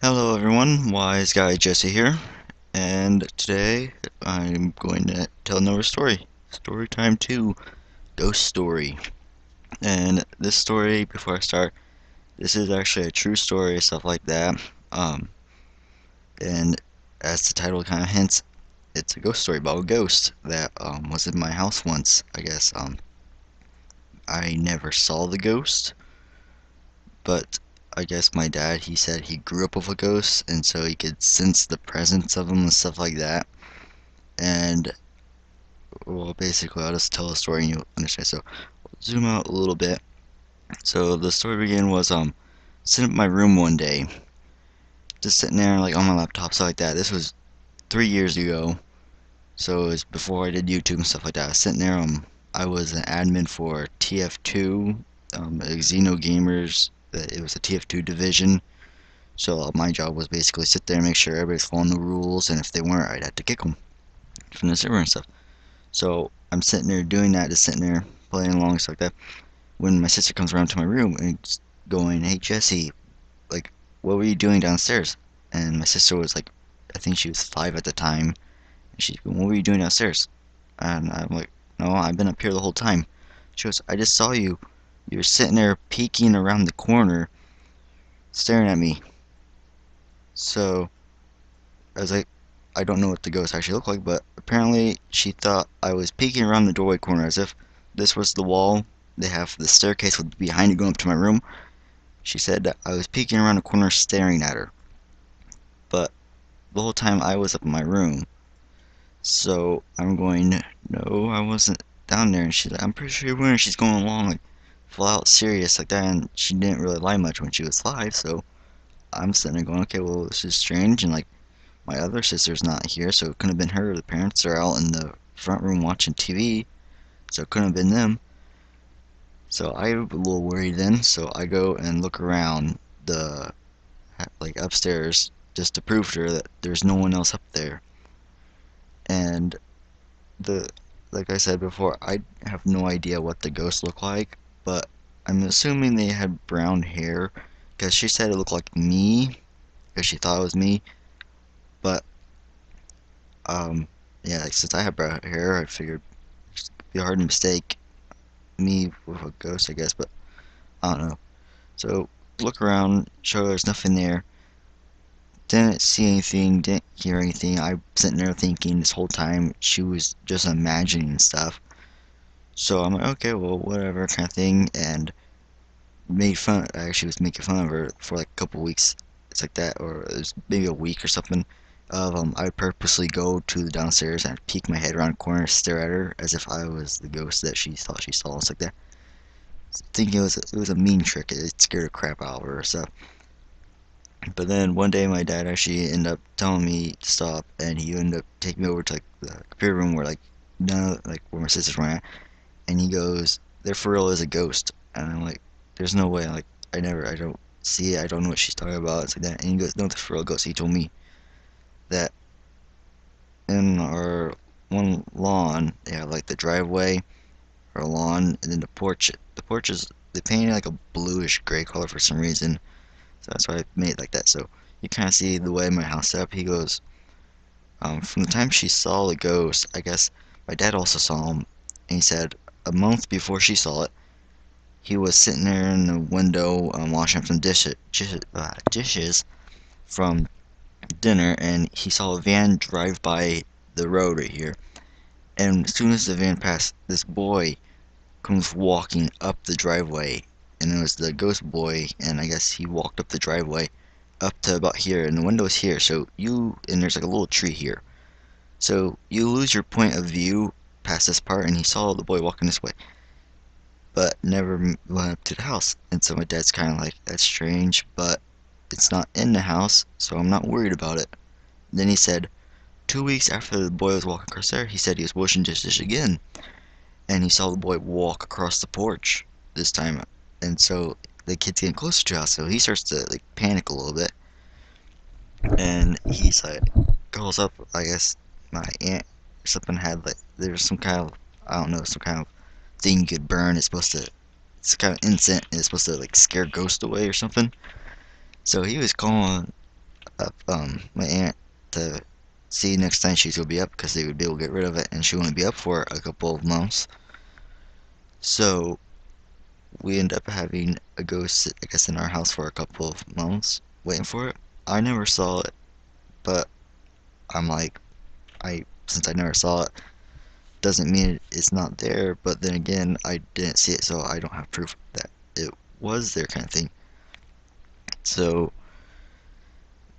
Hello everyone, Wise Guy Jesse here, and today I'm going to tell another story. Story time 2, Ghost Story. And this story, before I start, this is actually a true story, stuff like that. Um, and as the title kind of hints, it's a ghost story about a ghost that was in my house once. I guess I never saw the ghost, but I guess my dad, he said he grew up with a ghost, and so he could sense the presence of them and stuff like that. And well, basically, I'll just tell a story and you'll understand. So, zoom out a little bit. So the story began was sitting in my room one day, just sitting there like on my laptop, stuff like that. This was 3 years ago, so it was before I did YouTube and stuff like that. I was sitting there. I was an admin for TF2, Xeno Gamers. It was a TF2 division. So my job was basically sit there and make sure everybody's following the rules, and if they weren't, I'd have to kick them from the server and stuff. So I'm sitting there doing that, just sitting there playing along, stuff like that. When my sister comes around to my room and it's going, "Hey Jesse, like, what were you doing downstairs?" And my sister was like, I think she was 5 at the time. And she's going, "What were you doing downstairs?" And I'm like, "No, I've been up here the whole time." She goes, "I just saw you. You were sitting there peeking around the corner, staring at me." So I was like, I don't know what the ghost actually looked like, but apparently she thought I was peeking around the doorway corner as if this was the wall. They have the staircase would be behind you going up to my room. She said that I was peeking around the corner staring at her, but the whole time I was up in my room. So I'm going, no, I wasn't down there. And she's like, I'm pretty sure you were. And she's going along like full out serious like that. And she didn't really lie much when she was 5. So I'm sitting there going, okay, well, this is strange. And like my other sister's not here, so it couldn't have been her. The parents are out in the front room watching TV, so it couldn't have been them. So I'm a little worried then. So I go and look around the like upstairs just to prove to her that there's no one else up there. And the like I said before, I have no idea what the ghosts look like, but I'm assuming they had brown hair because she said it looked like me because she thought it was me. But um, yeah, like, since I have brown hair, I figured it'd be hard to mistake me with a ghost, I guess. But I don't know. So look around, show there's nothing there. Didn't see anything, didn't hear anything. I'm sitting there thinking this whole time she was just imagining stuff. So I'm like, okay, well, whatever kind of thing, and made fun. I actually was making fun of her for like a couple weeks. It's like that, or it was maybe a week or something. Of I would purposely go to the downstairs and peek my head around the corner, stare at her as if I was the ghost that she thought she saw. It's like that. Thinking it was a mean trick. It scared the crap out of her. So, but then one day my dad actually ended up telling me to stop, and he ended up taking me over to like the computer room where like none of, like where my sisters were at, and he goes, "There for real is a ghost," and I'm like, "There's no way." Like I don't see it. I don't know what she's talking about. It's like that, and he goes, "No, there's for real ghost." He told me that in our one lawn, they have like the driveway or lawn, and then the porch. The porch is they painted like a bluish gray color for some reason. So that's why I made it like that. So you kind of see the way my house set up. He goes, from the time she saw the ghost, I guess my dad also saw him, and he said a month before she saw it, he was sitting there in the window washing up some dishes from dinner, and he saw a van drive by the road right here. And as soon as the van passed, this boy comes walking up the driveway, and it was the ghost boy, and I guess he walked up the driveway up to about here, and the window's here, so and there's like a little tree here. So you lose your point of view past this part, and he saw the boy walking this way, but never went up to the house. And so my dad's kind of like, that's strange, but it's not in the house, so I'm not worried about it. Then he said, 2 weeks after the boy was walking across there, he said he was washing dishes again, and he saw the boy walk across the porch this time. And so the kid's getting closer to the house, so he starts to like panic a little bit, and he's like, calls up, I guess my aunt or something had like there's some kind of I don't know some kind of thing you could burn. It's kind of incense, and it's supposed to like scare ghosts away or something. So he was calling up my aunt to see next time she's gonna be up because they would be able to get rid of it, and she wouldn't be up for a couple of months. So we end up having a ghost, I guess, in our house for a couple of months, waiting for it. I never saw it, but I'm like, since I never saw it, doesn't mean it's not there. But then again, I didn't see it, so I don't have proof that it was there, kind of thing. So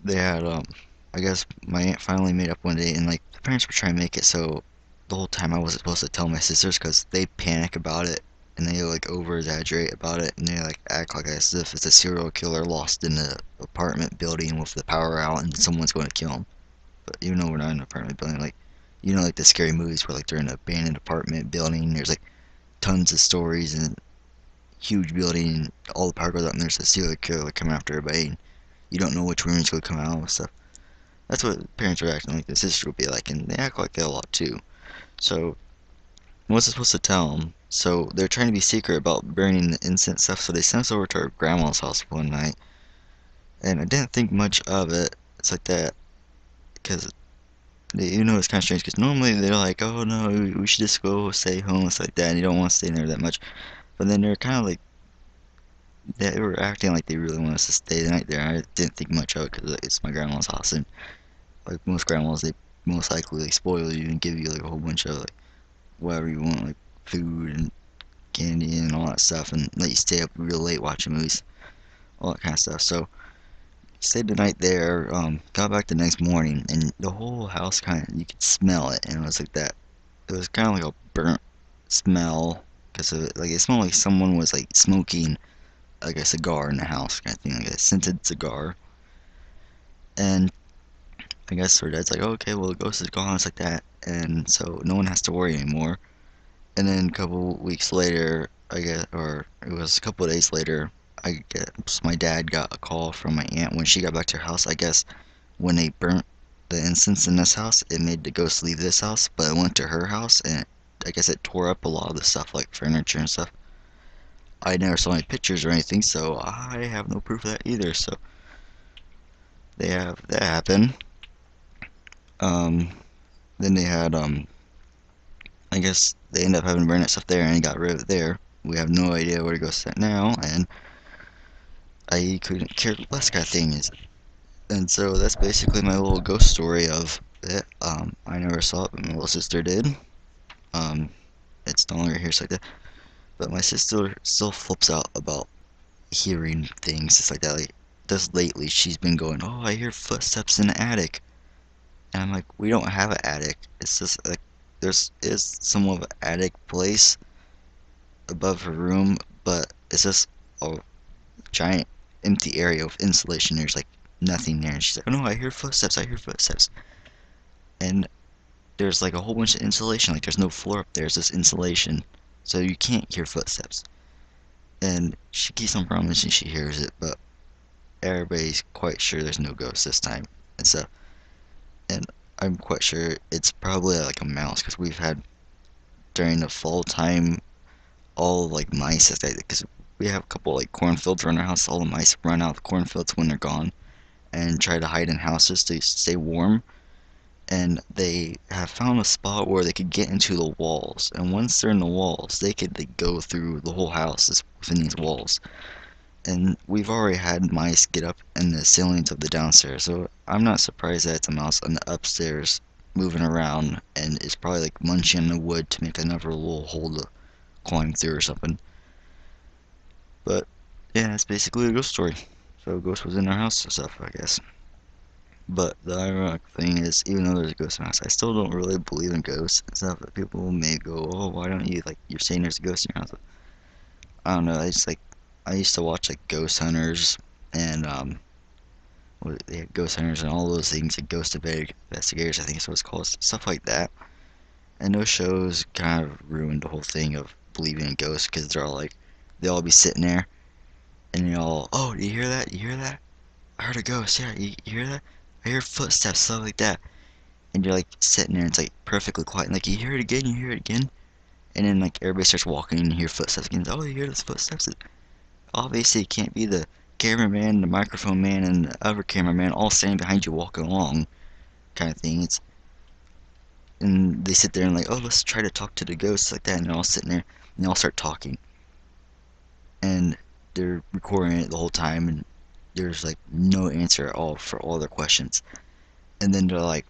they had, I guess my aunt finally made up one day, and like the parents were trying to make it so the whole time I wasn't supposed to tell my sisters because they panic about it and they like over exaggerate about it and they like act like as if it's a serial killer lost in the apartment building with the power out and someone's going to kill him. But even though we're not in an apartment building, like like the scary movies where like they're in an abandoned apartment building, there's like tons of stories and huge building, all the power goes out and there's a serial killer coming after everybody and you don't know which room is going to come out and stuff. That's what parents are acting like the sister would be like, and they act like that a lot too. So, what's it supposed to tell them? So, they're trying to be secret about burning the incense stuff, so they sent us over to our grandma's house one night, and I didn't think much of it. It's like that, because, it's kind of strange, because normally they're like, oh no, we should just go stay home, it's like that, and you don't want to stay in there that much. But then they're kind of like, they were acting like they really want us to stay the night there. I didn't think much of it, because it's my grandma's house, and like most grandmas, they most likely like spoil you and give you like a whole bunch of like whatever you want, like food and candy and all that stuff, and let you stay up real late watching movies, all that kind of stuff. So stayed the night there. Got back the next morning, and the whole house kind of you could smell it, and it was like that. It was kind of like a burnt smell because of it. Like it smelled like someone was like smoking like a cigar in the house, kind of thing, like a scented cigar. And I guess her dad's like, oh, okay, well the ghost is gone, it's like that, and so no one has to worry anymore. And then a couple weeks later, I guess, or it was a couple of days later, I guess my dad got a call from my aunt when she got back to her house. I guess when they burnt the incense in this house, it made the ghost leave this house, but it went to her house, and I guess it tore up a lot of the stuff, like furniture and stuff. I never saw any pictures or anything, so I have no proof of that either. So they have that happen. Um, then they had I guess they ended up having to burn that stuff there and got rid of it there. We have no idea where to go set now, and I couldn't care less kind of thing is. And so that's basically my little ghost story of it. I never saw it, but my little sister did. Um, it's no longer here, so like that. But my sister still flips out about hearing things, just like that. Like, just lately, she's been going, "Oh, I hear footsteps in the attic," and I'm like, "We don't have an attic. It's just like there's is somewhat of an attic place above her room, but it's just a giant empty area with insulation. There's like nothing there." And she's like, "Oh no, I hear footsteps. I hear footsteps." And there's like a whole bunch of insulation. Like there's no floor up there. It's just insulation, so you can't hear footsteps. And she keeps on promising she hears it, but everybody's quite sure there's no ghost this time. And so, and I'm quite sure it's probably like a mouse because we've had during the fall time all like mice because we have a couple like cornfields around our house. All the mice run out of the cornfields when they're gone and try to hide in houses to stay warm. And they have found a spot where they could get into the walls. And once they're in the walls, they could like, go through the whole house within these walls. And we've already had mice get up in the ceilings of the downstairs, so I'm not surprised that it's a mouse on the upstairs moving around and is probably like munching on the wood to make another little hole to climb through or something. But yeah, that's basically a ghost story. So ghost was in our house and stuff, I guess. But the ironic thing is, even though there's a ghost in our house, I still don't really believe in ghosts and stuff. But people may go, "Oh, why don't you like? You're saying there's a ghost in your house." I don't know. I used to watch like Ghost Hunters and they had Ghost Hunters and all those things, like Ghost Investigators, I think is what it's called, stuff like that. And those shows kind of ruined the whole thing of believing in ghosts because they're all like, they all be sitting there and they all, "Oh, do you hear that? You hear that? I heard a ghost. Yeah, you hear that? I hear footsteps, stuff like that." And you're like sitting there and it's like perfectly quiet. And like, "You hear it again? You hear it again?" And then like everybody starts walking and you hear footsteps again. "Oh, you hear those footsteps?" Obviously, it can't be the cameraman, the microphone man, and the other cameraman all standing behind you walking along, kind of thing. And they sit there and like, oh, let's try to talk to the ghosts like that, and they're all sitting there and they all start talking, and they're recording it the whole time, and there's like no answer at all for all their questions. And then they're like,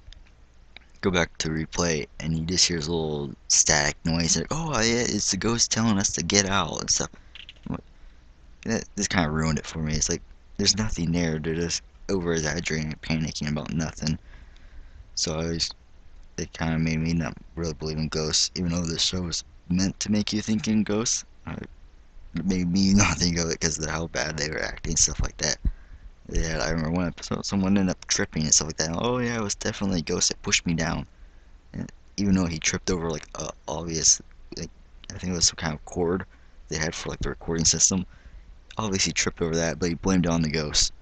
go back to replay, and you just hear this little static noise, like, oh yeah, it's the ghost telling us to get out and stuff. That this kind of ruined it for me. It's like there's nothing there. They're just over exaggerating and panicking about nothing. So it kind of made me not really believe in ghosts, even though this show was meant to make you think in ghosts. It made me not think of it because of how bad they were acting and stuff like that. Yeah, I remember one episode, someone ended up tripping and stuff like that. Oh yeah, it was definitely a ghost that pushed me down. And even though he tripped over like a obvious, like I think it was some kind of cord they had for like the recording system. Obviously he tripped over that, but he blamed it on the ghost.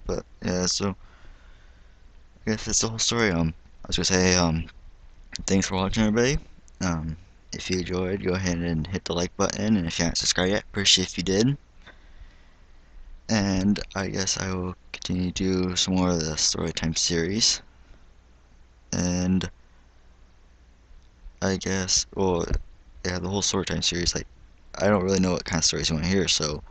But yeah, so I guess that's the whole story. I was gonna say, thanks for watching, everybody. Um, if you enjoyed, go ahead and hit the like button, and if you haven't subscribed yet, appreciate if you did. And I guess I will continue to do some more of the Storytime series. And I guess, well, yeah, the whole Storytime series, like, I don't really know what kind of stories you want to hear, so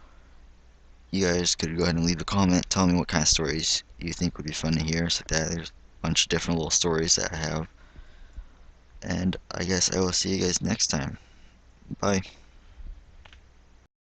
you guys could go ahead and leave a comment, tell me what kind of stories you think would be fun to hear, stuff like that. There's a bunch of different little stories that I have. And I guess I will see you guys next time. Bye.